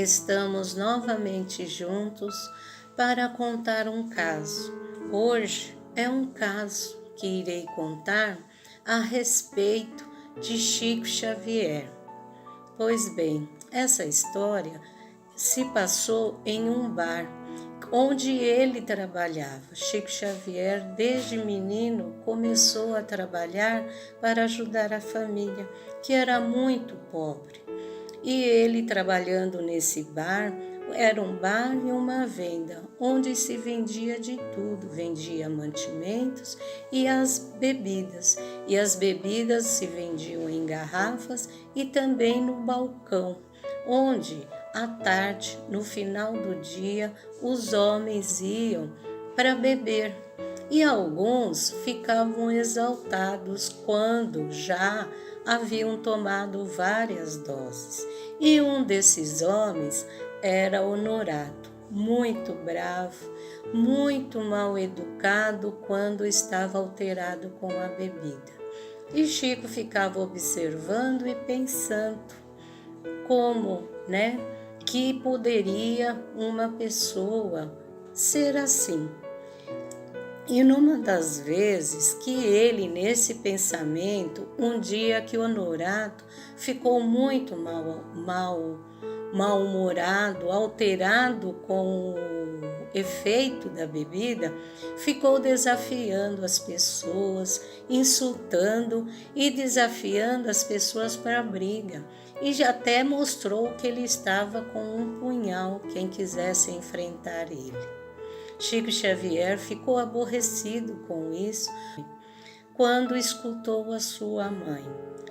estamos novamente juntos para contar um caso. Hoje é um caso que irei contar a respeito de Chico Xavier. Pois bem, essa história se passou em um bar onde ele trabalhava. Chico Xavier, desde menino, começou a trabalhar para ajudar a família, que era muito pobre. E ele, trabalhando nesse bar, era um bar e uma venda, onde se vendia de tudo, vendia mantimentos e as bebidas. E as bebidas se vendiam em garrafas e também no balcão, onde à tarde, no final do dia, os homens iam para beber. E alguns ficavam exaltados quando já haviam tomado várias doses. E um desses homens era Honorato, muito bravo, muito mal educado quando estava alterado com a bebida. E Chico ficava observando e pensando como, que poderia uma pessoa ser assim. E numa das vezes que ele, nesse pensamento, um dia que Honorato ficou muito mal-humorado, alterado com o efeito da bebida, ficou desafiando as pessoas, insultando e desafiando as pessoas para a briga. E já até mostrou que ele estava com um punhal, quem quisesse enfrentar ele. Chico Xavier ficou aborrecido com isso quando escutou a sua mãe: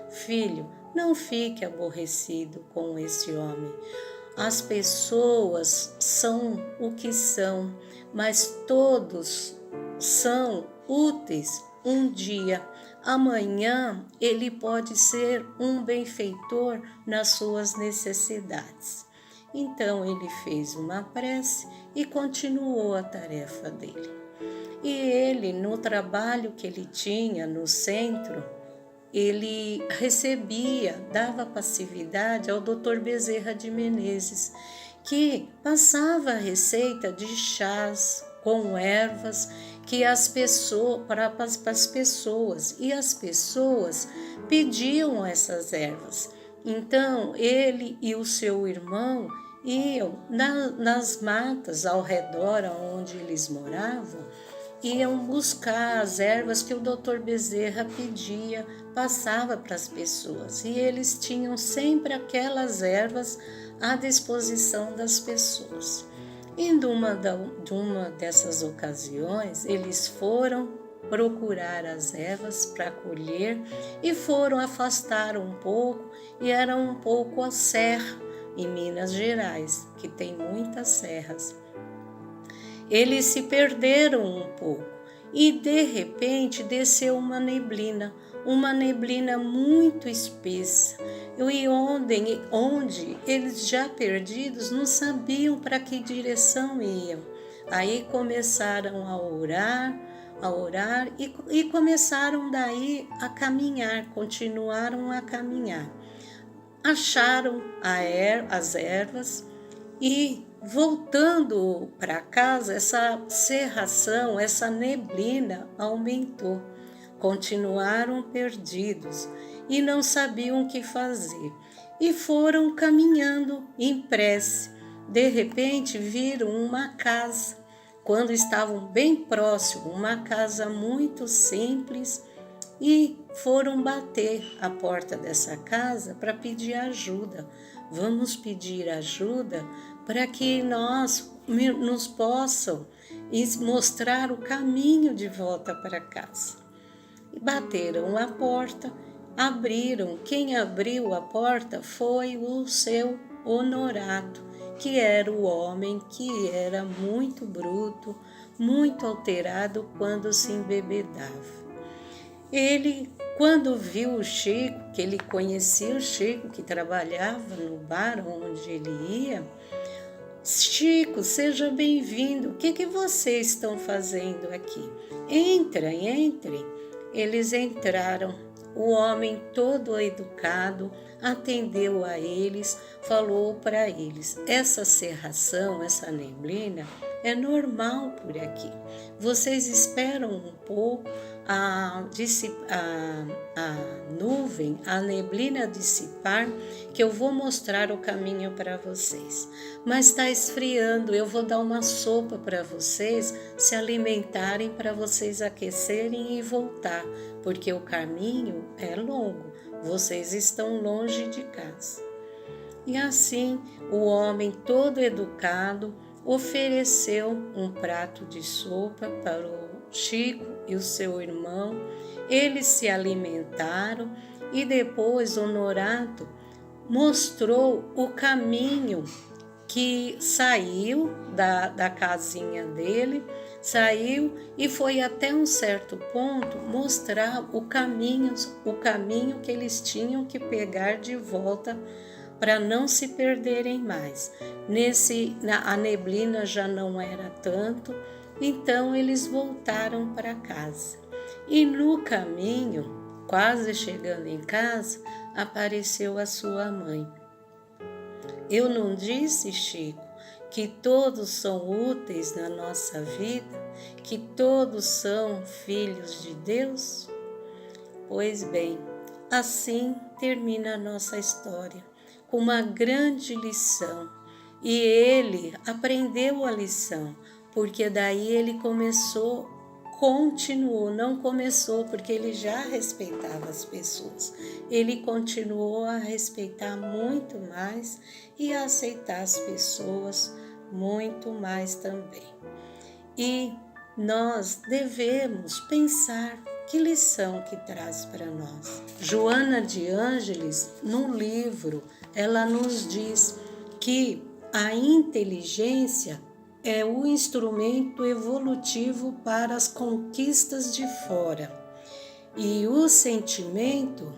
"Filho, não fique aborrecido com esse homem. As pessoas são o que são, mas todos são úteis um dia. Amanhã ele pode ser um benfeitor nas suas necessidades." Então ele fez uma prece e continuou a tarefa dele. E ele, no trabalho que ele tinha no centro, ele dava passividade ao Dr. Bezerra de Menezes, que passava a receita de chás com ervas que para as pessoas, e as pessoas pediam essas ervas. Então ele e o seu irmão iam nas matas ao redor onde eles moravam, iam buscar as ervas que o Dr. Bezerra pedia, passava para as pessoas, e eles tinham sempre aquelas ervas à disposição das pessoas. E numa dessas ocasiões, eles foram procurar as ervas para colher e foram afastar um pouco, e era um pouco a serra em Minas Gerais, que tem muitas serras. Eles se perderam um pouco e de repente desceu uma neblina muito espessa, e onde eles, já perdidos, não sabiam para que direção iam. Aí começaram a orar e começaram daí a caminhar, continuaram a caminhar. Acharam as ervas e, voltando para casa, essa cerração, essa neblina aumentou. Continuaram perdidos e não sabiam o que fazer, e foram caminhando em prece. De repente viram uma casa. Quando estavam bem próximo, uma casa muito simples, e foram bater a porta dessa casa para pedir ajuda. Vamos pedir ajuda para que nos possam mostrar o caminho de volta para casa. E bateram a porta, abriram. Quem abriu a porta foi o seu Honorato, que era o homem que era muito bruto, muito alterado quando se embebedava. Ele, quando viu o Chico, que ele conhecia o Chico, que trabalhava no bar onde ele ia: "Chico, seja bem-vindo. O que vocês estão fazendo aqui? Entrem." Eles entraram. O homem todo educado atendeu a eles, falou para eles: essa cerração, essa neblina é normal por aqui. Vocês esperam um pouco a nuvem, a neblina dissipar, que eu vou mostrar o caminho para vocês. Mas está esfriando, eu vou dar uma sopa para vocês se alimentarem, para vocês aquecerem e voltar, porque o caminho é longo, vocês estão longe de casa. E assim, o homem todo educado ofereceu um prato de sopa para o Chico e o seu irmão. Eles se alimentaram e depois Honorato mostrou o caminho que saiu da casinha dele, saiu e foi até um certo ponto mostrar o caminho que eles tinham que pegar de volta para não se perderem mais. A neblina já não era tanto, então eles voltaram para casa. E no caminho, quase chegando em casa, apareceu a sua mãe. Eu não disse, Chico, que todos são úteis na nossa vida, que todos são filhos de Deus? Pois bem, assim termina a nossa história, com uma grande lição. E ele aprendeu a lição, porque daí ele continuou, não começou porque ele já respeitava as pessoas. Ele continuou a respeitar muito mais e a aceitar as pessoas muito mais também. E nós devemos pensar que lição que traz para nós. Joana de Ângeles, num livro, ela nos diz que a inteligência é o instrumento evolutivo para as conquistas de fora e o sentimento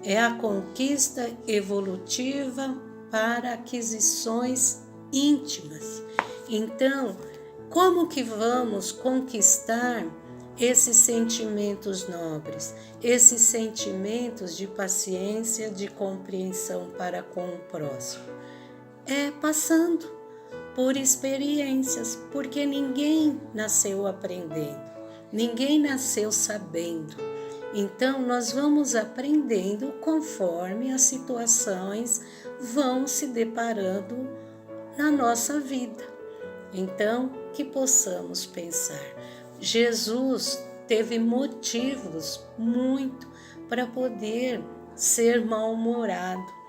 é a conquista evolutiva para aquisições íntimas. Então, como que vamos conquistar esses sentimentos nobres, esses sentimentos de paciência, de compreensão para com o próximo? É passando por experiências, porque ninguém nasceu aprendendo, ninguém nasceu sabendo. Então, nós vamos aprendendo conforme as situações vão se deparando na nossa vida. Então, que possamos pensar. Jesus teve motivos muito para poder ser mal-humorado,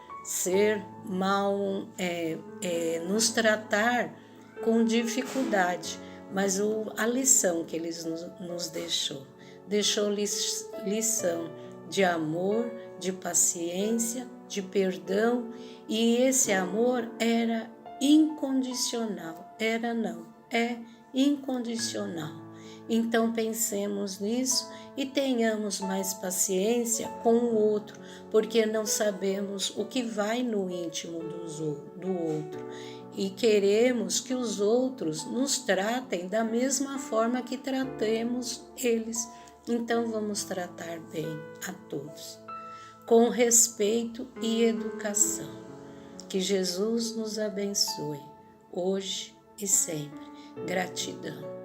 nos tratar com dificuldade, mas a lição que ele nos deixou lição de amor, de paciência, de perdão, e esse amor era incondicional, é incondicional. Então pensemos nisso e tenhamos mais paciência com o outro, porque não sabemos o que vai no íntimo do outro e queremos que os outros nos tratem da mesma forma que tratemos eles. Então vamos tratar bem a todos, com respeito e educação. Que Jesus nos abençoe, hoje e sempre. Gratidão.